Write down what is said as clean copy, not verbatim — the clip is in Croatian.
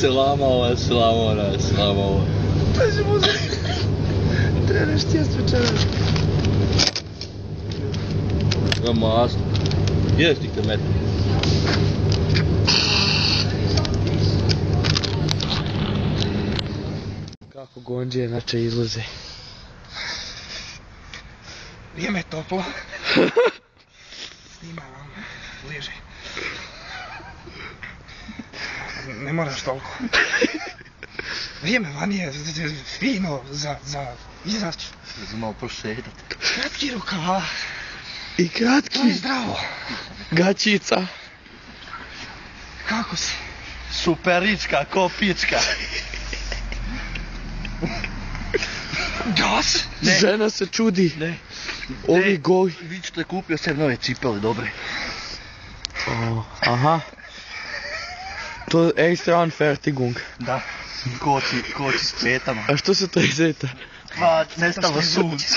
Selamova. Тази музика. Трябва да ще я свечава. Ама аз... Идеш ти към мен. Kako gondžije inače izlaze. Vrijeme je toplo. Snima vam, bliže. Ne moraš toliko. Vrijeme van je fino za izaći. Za malo prošetati. Kratki rukava. I To je kratki zdravo. gačica. Kako si? Superička, ko pička. Gas? Ne. Žena se čudi. Ne. Ovi goli. Vi ćete kupio sve nove cipele, dobre. Aha. To je extra Anfertigung. Da. Koči s petama. A što se trezeta? Pa, nestalo sunce.